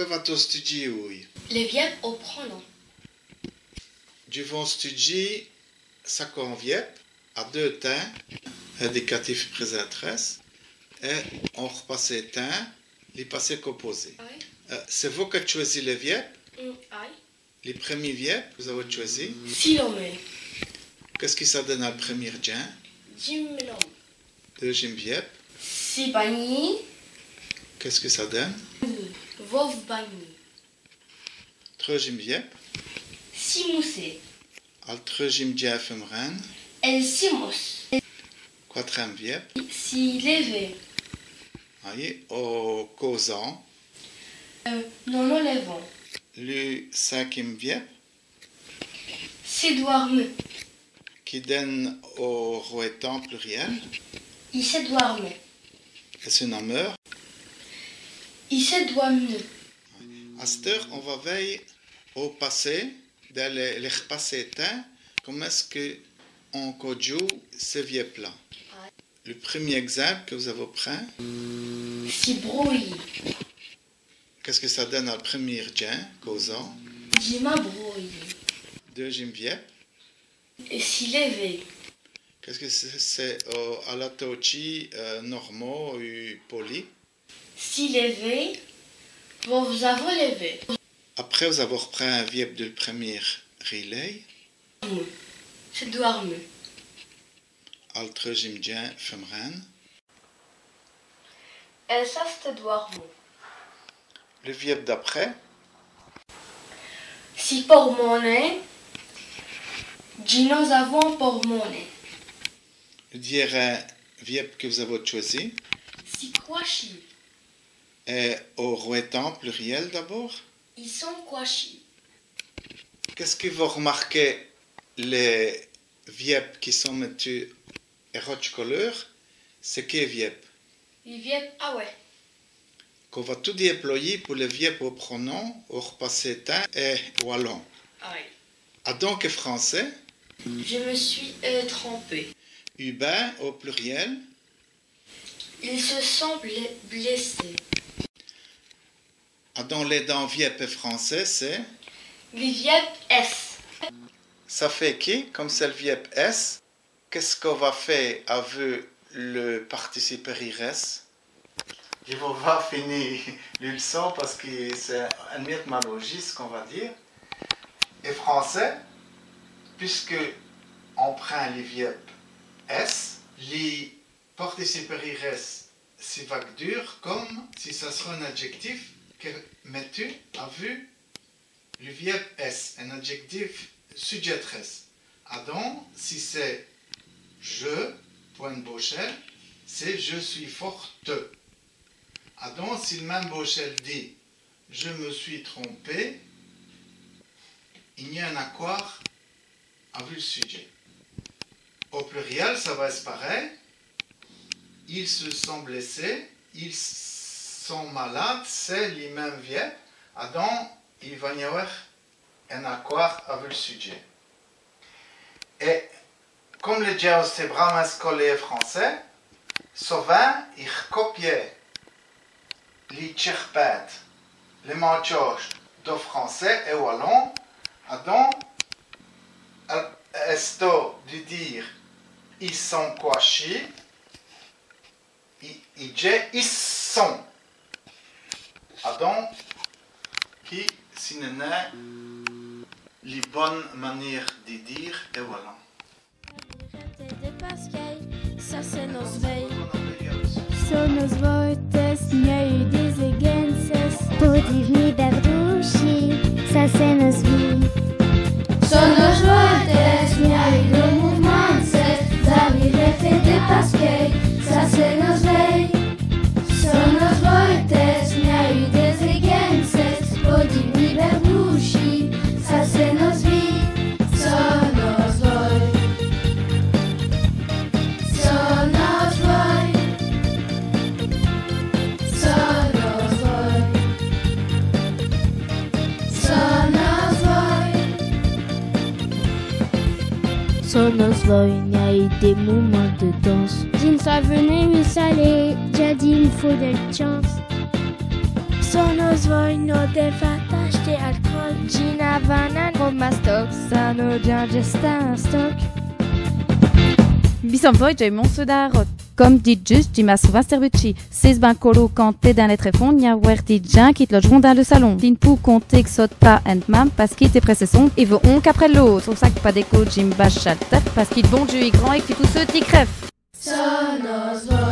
Quoi va-t-on studier, oui? Les viep au pronom. Du vent studier, ça convient à deux temps, indicatif présent tresse, et on repasse temps, les passés composés. Oui. C'est vous qui choisissez les viep? Aïe. Les premiers viep, vous avez choisi. Silomé. Qu'est-ce que ça donne à le premier gen? Jimmelom. Deuxième viep. Sibani. Qu'est-ce que ça donne? Vovbani. Troisième viep. Simoussé. Al troisième gen femren. El simos. Quatrième viep. Si levé. Voyez, au causant. Non levant. Le cinquième viep. Sédoirme. Qui donne au rouetant pluriel. Il sédoirme. Et son nommeur. Il sédoirme. À cette heure, on va veiller au passé, dans les repassés temps, comment est-ce qu'on conjugue ces vieux plans. Le premier exemple que vous avez pris, Si brouille. qu'est-ce que ça donne à le premier gen, causant? Jima brouille. Deuxième vieux, Et si levé. qu'est-ce que c'est à la tochi normaux ou poli? Si levé. Vous avez levé. Après, vous avez repris un vieux de le premier relais, Sédoirme. à le troisième gen, femren. Et ça sédoirme. Le vieux d'après, Si porte-monnaie. Nous avons porte-monnaie. le dernier vieux que vous avez choisi, Si quachi. est au rouetant pluriel d'abord. Ils sont quachi. Qu'est-ce que vous remarquez les viep qui sont mettus en rouge couleur? C'est que viep. Ils viennent. Ah ouais. Qu'on va tout déployer pour les viep au pronom, au repassé temps et wallon. Ah ouais. À donc français, Je me suis trompé. Hubin au pluriel, Ils se sont blessés. à donc les dents viep et français, c'est. Les viep S. Ça fait qui, comme c'est le viep S, qu'est-ce qu'on va faire avec le participe ires? Je vais pas finir le leçon parce que c'est un mythe malogiste qu'on va dire. Et français, puisque on prend les viep S, les participes ires, c'est vague dur comme si ça serait un adjectif que mettu à vue le viep S, un adjectif sujet tresse. Donc, si c'est je, point de Bochel, c'est je suis forte. Donc, si le même Bochel dit je me suis trompé, il y a un accord avec le sujet. Au pluriel, ça va être pareil. Ils se sont blessés, ils sont malades, c'est les mêmes viep. Donc, il va y avoir un accord avec le sujet. Et comme les gens c'est vraiment scolaire français, souvent ils copient les tcherpètes, les manchoches de français et wallon. Donc, esto de dire ils sont quachis, ils sont. Donc, qui synonyme les bonnes manières de dire et voilà. Ça c'est nos veilles. So nos voites, nie des egences. Podivni berdushi, ça c'est nos vies. So nos voites, nie le mouvement de cette. Zavire fait des pasquets, ça c'est nos veilles. So nos voites, nie des egences. Podivni berdushi, ça c'est nos vies. So nos voites. Sonos il y a eu des moments de danse. D'une fois venu, il s'allait, j'ai dit il faut de chance. Sonos nos voi no devatas de alcool. Gina vanan Roma stock. Ça no digestan stock. Bisam voi jay monsu da rot. Comme dit juste, Jima souvent sterbucci. 16 ben colo canté dans les tréfonds, n'y a werti gens qui te logeront dans le salon. Tin pou compter que saute pas and mam parce qu'il était pressé son et veut on qu'après l'autre. Sur ça que pas d'écho, Jim bâche chalter parce qu'il bon Dieu est grand et que tout ceux qui crèvent. Sonos voi.